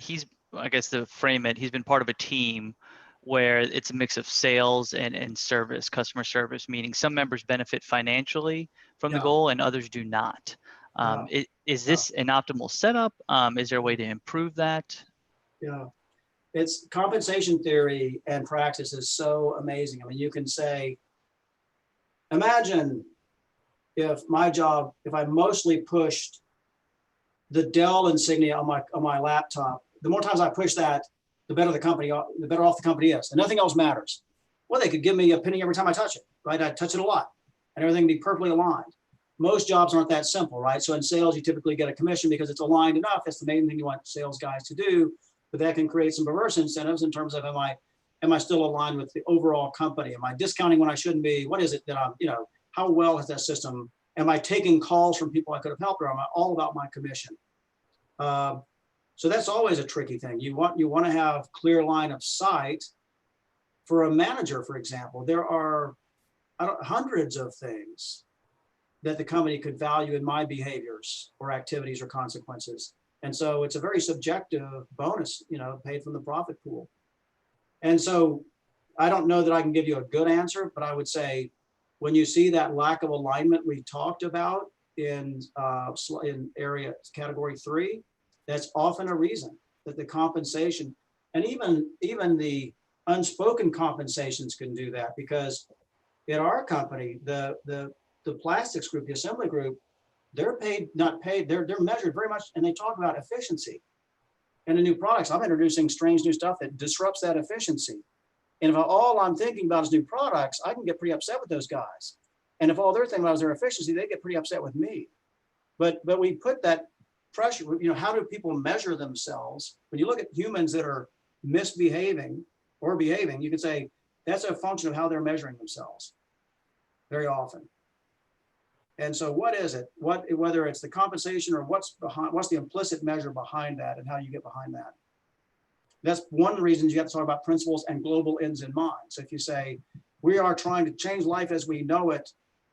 I guess to frame it, he's been part of a team where it's a mix of sales and service, customer service, meaning some members benefit financially from the goal and others do not. Is this an optimal setup? Is there a way to improve that? Yeah, it's compensation theory and practice is so amazing. I mean, you can say, imagine if I mostly pushed the Dell insignia on my laptop, the more times I push that, the better off the company is, and nothing else matters. Well, they could give me a penny every time I touch it, right? I touch it a lot, and everything would be perfectly aligned. Most jobs aren't that simple, right? So in sales, you typically get a commission because it's aligned enough. That's the main thing you want sales guys to do, but that can create some perverse incentives in terms of, am I am I still aligned with the overall company? Am I discounting when I shouldn't be? What is it that I'm, how well has that system? Am I taking calls from people I could have helped, or am I all about my commission? So that's always a tricky thing. You want to have clear line of sight. For a manager, for example, there are hundreds of things that the company could value in my behaviors or activities or consequences. And so it's a very subjective bonus, paid from the profit pool. And so I don't know that I can give you a good answer, but I would say when you see that lack of alignment we talked about in area category 3, that's often a reason that the compensation, and even the unspoken compensations can do that, because in our company, the plastics group, the assembly group, they're not paid, they're measured very much, and they talk about efficiency. And the new products, I'm introducing strange new stuff that disrupts that efficiency. And if all I'm thinking about is new products, I can get pretty upset with those guys. And if all they're thinking about is their efficiency, they get pretty upset with me. But we put that pressure, how do people measure themselves? When you look at humans that are misbehaving or behaving, you could say that's a function of how they're measuring themselves very often. And so what is it? Whether it's the compensation or what's the implicit measure behind that, and how you get behind that? That's one of the reasons you have to talk about principles and global ends in mind. So if you say, we are trying to change life as we know it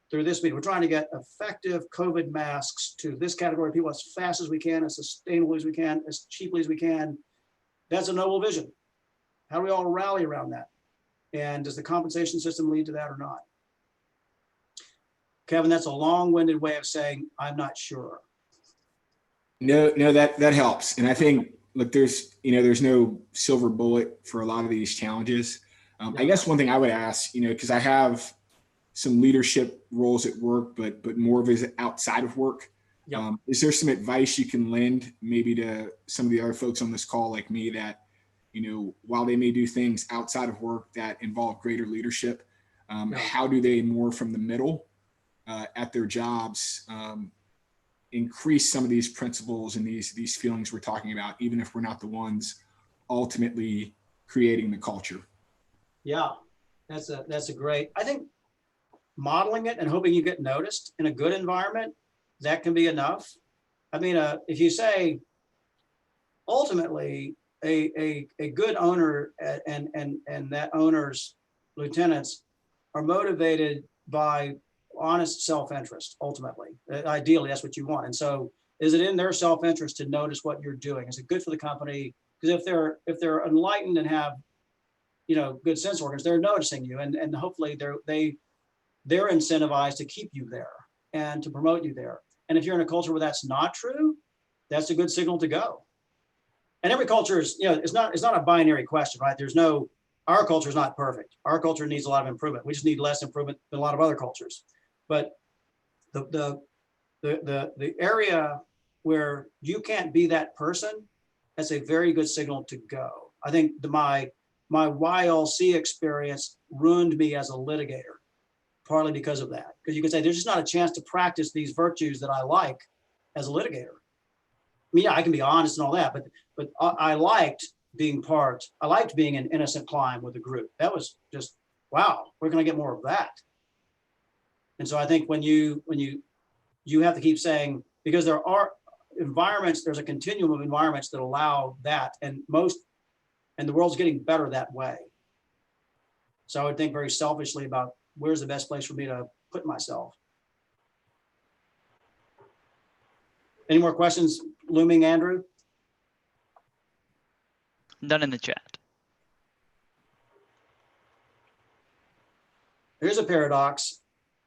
through this meeting, we're trying to get effective COVID masks to this category of people as fast as we can, as sustainably as we can, as cheaply as we can. That's a noble vision. How do we all rally around that? And does the compensation system lead to that or not? Kevin, that's a long-winded way of saying, I'm not sure. No, that helps. And I think, look, there's no silver bullet for a lot of these challenges. I guess one thing I would ask, because I have some leadership roles at work, but more of it outside of work. Yep. Is there some advice you can lend maybe to some of the other folks on this call like me that, while they may do things outside of work that involve greater leadership, how do they more from the middle at their jobs increase some of these principles and these feelings we're talking about, even if we're not the ones ultimately creating the culture? Yeah, that's a great, I think modeling it and hoping you get noticed in a good environment, that can be enough. I mean, if you say ultimately a good owner and that owner's lieutenants are motivated by honest self-interest, ultimately. Ideally, that's what you want. And so is it in their self-interest to notice what you're doing? Is it good for the company? Because if they're enlightened and have, good sense organs, they're noticing you, and hopefully they're incentivized to keep you there and to promote you there. And if you're in a culture where that's not true, that's a good signal to go. And every culture is, it's not a binary question, right? Our culture is not perfect. Our culture needs a lot of improvement. We just need less improvement than a lot of other cultures. But the area where you can't be that person, that's a very good signal to go. I think my YLC experience ruined me as a litigator, partly because of that. Because you could say there's just not a chance to practice these virtues that I like as a litigator. I mean, yeah, I can be honest and all that, but I liked being an innocent client with a group. That was just, wow, where can I get more of that? And so I think when you have to keep saying, because there are environments, there's a continuum of environments that allow that, and the world's getting better that way. So I would think very selfishly about where's the best place for me to put myself. Any more questions looming, Andrew? None in the chat. Here's a paradox.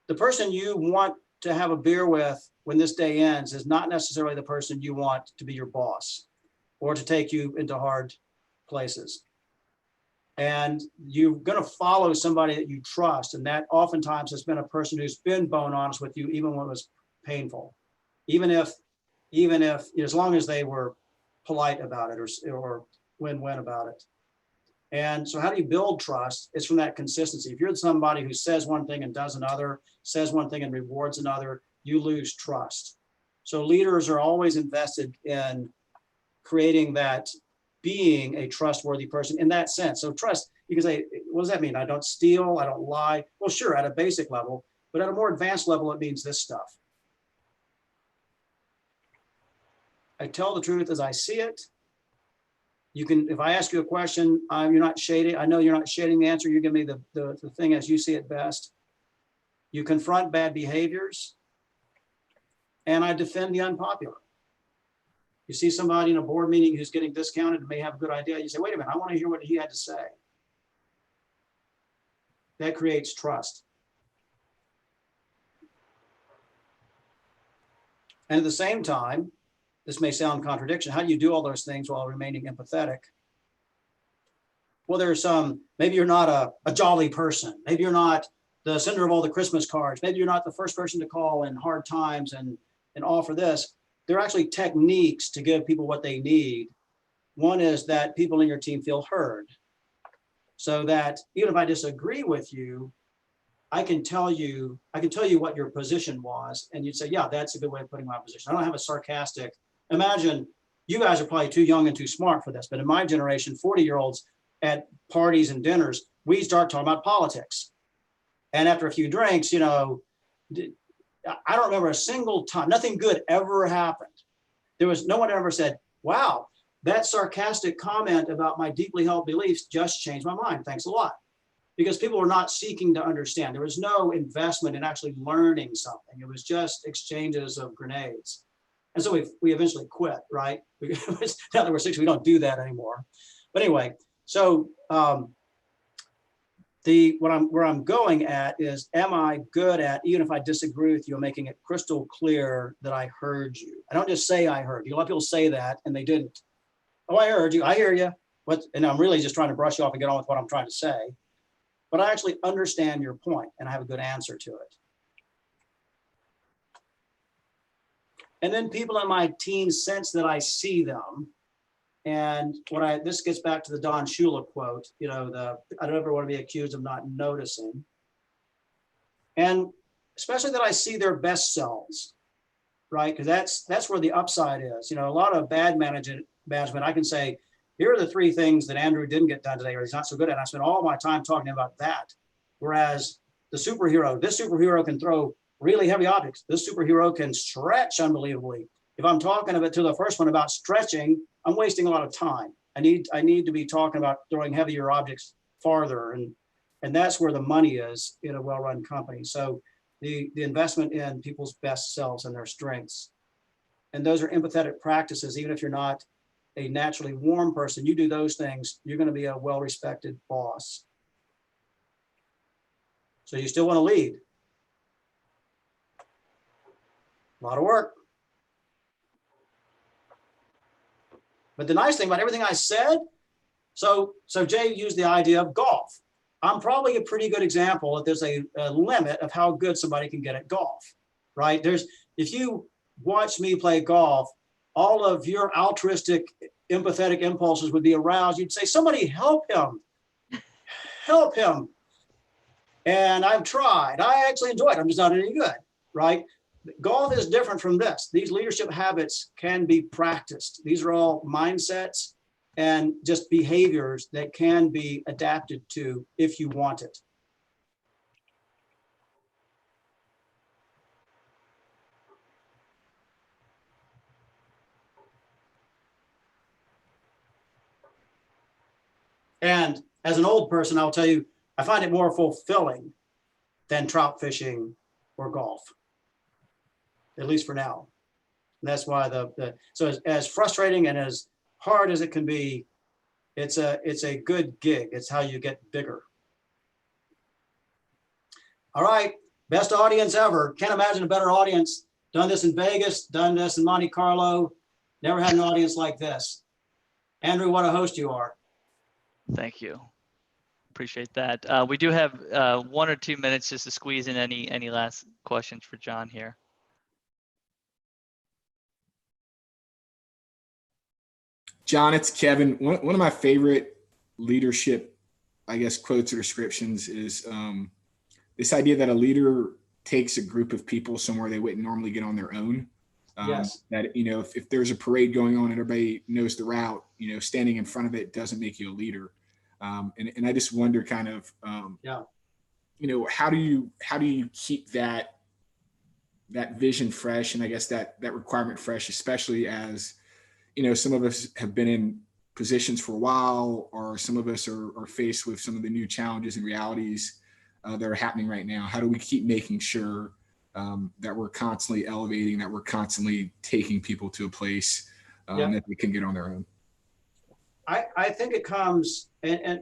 The person you want to have a beer with when this day ends is not necessarily the person you want to be your boss or to take you into hard places. And you're going to follow somebody that you trust. And that oftentimes has been a person who's been bone honest with you, even when it was painful, even if as long as they were polite about it or win-win about it. And so how do you build trust? It's from that consistency. If you're somebody who says one thing and does another, says one thing and rewards another, you lose trust. So leaders are always invested in creating that being a trustworthy person in that sense. So trust, you can say, what does that mean? I don't steal, I don't lie. Well, sure, at a basic level, but at a more advanced level, it means this stuff. I tell the truth as I see it. You can, if I ask you a question, you're not shading, I know you're not shading the answer, you give me the thing as you see it best. You confront bad behaviors, and I defend the unpopular. You see somebody in a board meeting who's getting discounted and may have a good idea, you say, wait a minute, I want to hear what he had to say. That creates trust. And at the same time, this may sound contradiction. How do you do all those things while remaining empathetic? Well, there's some, maybe you're not a jolly person. Maybe you're not the sender of all the Christmas cards. Maybe you're not the first person to call in hard times and offer this. There are actually techniques to give people what they need. One is that people in your team feel heard. So that even if I disagree with you, I can tell you what your position was. And you'd say, yeah, that's a good way of putting my position. I don't have a sarcastic, imagine, you guys are probably too young and too smart for this, but in my generation, 40-year-olds at parties and dinners, we start talking about politics. And after a few drinks, you know, I don't remember a single time, nothing good ever happened. There was no one ever said, wow, that sarcastic comment about my deeply held beliefs just changed my mind. Thanks a lot. Because people were not seeking to understand. There was no investment in actually learning something. It was just exchanges of grenades. And so we eventually quit, right? Now that we're 60, we don't do that anymore. But anyway, so where I'm going at is, am I good at, even if I disagree with you, making it crystal clear that I heard you? I don't just say I heard you. A lot of people say that and they didn't. Oh, I heard you. I hear you. And I'm really just trying to brush you off and get on with what I'm trying to say. But I actually understand your point and I have a good answer to it. And then people in my team sense that I see them. And this gets back to the Don Shula quote, you know, I don't ever want to be accused of not noticing. And especially that I see their best selves, right? Because that's where the upside is. You know, a lot of bad management, I can say, here are the 3 things that Andrew didn't get done today, or he's not so good at. And I spent all my time talking about that. Whereas this superhero can throw really heavy objects. This superhero can stretch unbelievably. If I'm talking to the first one about stretching, I'm wasting a lot of time. I need to be talking about throwing heavier objects farther. And that's where the money is in a well-run company. So the investment in people's best selves and their strengths. And those are empathetic practices. Even if you're not a naturally warm person, you do those things, you're going to be a well-respected boss. So you still want to lead. A lot of work. But the nice thing about everything I said, so Jay used the idea of golf. I'm probably a pretty good example that there's a limit of how good somebody can get at golf, right? If you watch me play golf, all of your altruistic, empathetic impulses would be aroused. You'd say, somebody help him, help him. And I've tried. I actually enjoy it. I'm just not any good, right? Golf is different from this. These leadership habits can be practiced. These are all mindsets and just behaviors that can be adapted to if you want it. And as an old person, I'll tell you, I find it more fulfilling than trout fishing or golf, at least for now. And that's why so as frustrating and as hard as it can be, it's a good gig. It's how you get bigger. All right, best audience ever. Can't imagine a better audience. Done this in Vegas, done this in Monte Carlo. Never had an audience like this. Andrew, what a host you are. Thank you. Appreciate that. We do have 1 or 2 minutes just to squeeze in any last questions for John here. John, it's Kevin. One of my favorite leadership, I guess, quotes or descriptions is this idea that a leader takes a group of people somewhere they wouldn't normally get on their own. Yes. That, you know, if there's a parade going on and everybody knows the route, you know, standing in front of it doesn't make you a leader. And I just wonder kind of, you know, how do you keep that vision fresh, and I guess that requirement fresh, especially as, you know, some of us have been in positions for a while, or some of us are faced with some of the new challenges and realities that are happening right now. How do we keep making sure that we're constantly elevating, that we're constantly taking people to a place that they can get on their own? I think it comes, and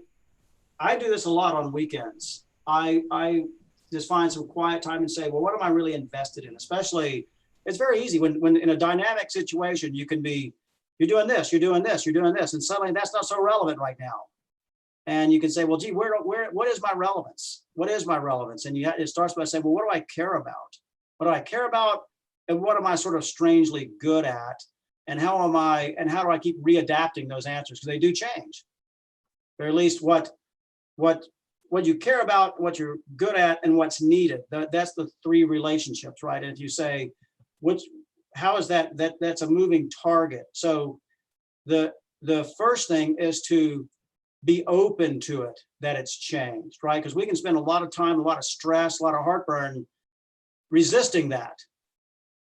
I do this a lot on weekends. I just find some quiet time and say, well, what am I really invested in? Especially, it's very easy when in a dynamic situation, you can be, you're doing this, you're doing this, you're doing this, and suddenly that's not so relevant right now. And you can say, well, gee, what is my relevance? What is my relevance? And it starts by saying, well, what do I care about? What do I care about? And what am I sort of strangely good at? And how do I keep readapting those answers? Because they do change. Or at least what you care about, what you're good at, and what's needed. That's the three relationships, right? And if you say, how is that's a moving target. So the first thing is to be open to it, that it's changed, right? Because we can spend a lot of time, a lot of stress, a lot of heartburn resisting that,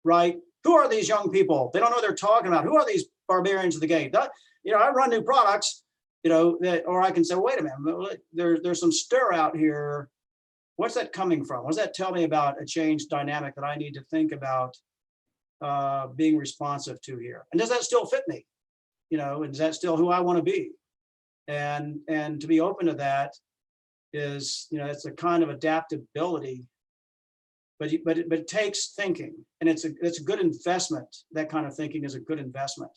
right? Who are these young people? They don't know what they're talking about. Who are these barbarians of the game? You know, I run new products, you know, or I can say, wait a minute, there's some stir out here. What's that coming from? What does that tell me about a changed dynamic that I need to think about being responsive to here? And does that still fit me? You know, and is that still who I want to be? And to be open to that is, you know, it's a kind of adaptability, but it takes thinking, and it's a good investment. That kind of thinking is a good investment.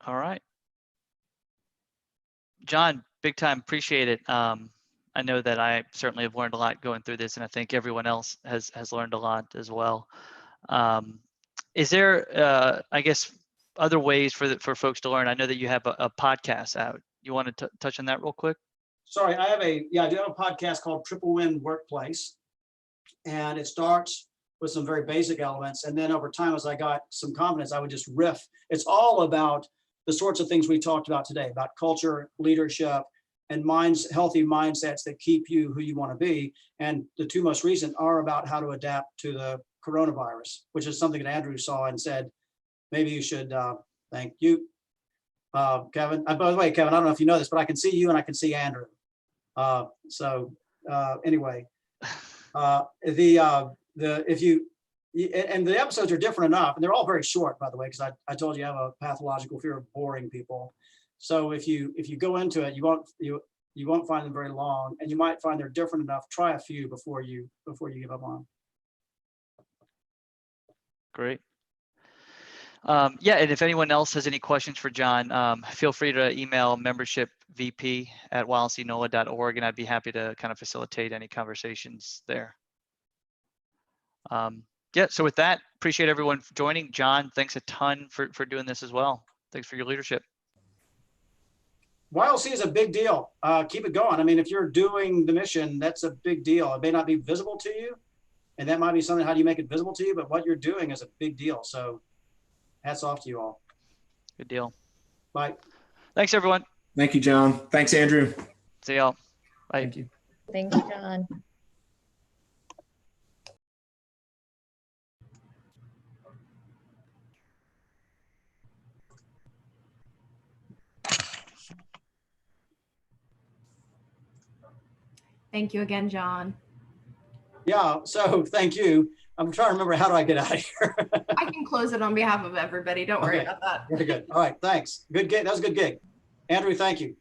All right. John, big time, appreciate it. I know that I certainly have learned a lot going through this, and I think everyone else has learned a lot as well. Is there, I guess, other ways for folks to learn? I know that you have a podcast out. You want to touch on that real quick? Sorry, I do have a podcast called Triple Win Workplace, and it starts with some very basic elements, and then over time, as I got some confidence, I would just riff. It's all about the sorts of things we talked about today, about culture, leadership, and healthy mindsets that keep you who you want to be. And the two most recent are about how to adapt to the coronavirus, which is something that Andrew saw and said, maybe you should, thank you, Kevin. By the way, Kevin, I don't know if you know this, but I can see you and I can see Andrew. Anyway, and the episodes are different enough, and they're all very short, by the way, because I told you I have a pathological fear of boring people. So if you go into it, you won't find them very long, and you might find they're different enough. Try a few before you give up on them. Great. Yeah, and if anyone else has any questions for John, feel free to email membershipvp@wildseanola.org, and I'd be happy to kind of facilitate any conversations there. Yeah, so with that, appreciate everyone for joining. John, thanks a ton for doing this as well. Thanks for your leadership. YLC is a big deal. Keep it going. I mean, if you're doing the mission, that's a big deal. It may not be visible to you, and that might be something, how do you make it visible to you? But what you're doing is a big deal. So hats off to you all. Good deal. Bye. Thanks, everyone. Thank you, John. Thanks, Andrew. See y'all. Bye. Thank you. Thank you, John. Thank you again, John. Yeah, so thank you. I'm trying to remember, how do I get out of here? I can close it on behalf of everybody. Don't worry Okay. about that. Very good. All right, thanks. Good gig. That was a good gig. Andrew, thank you.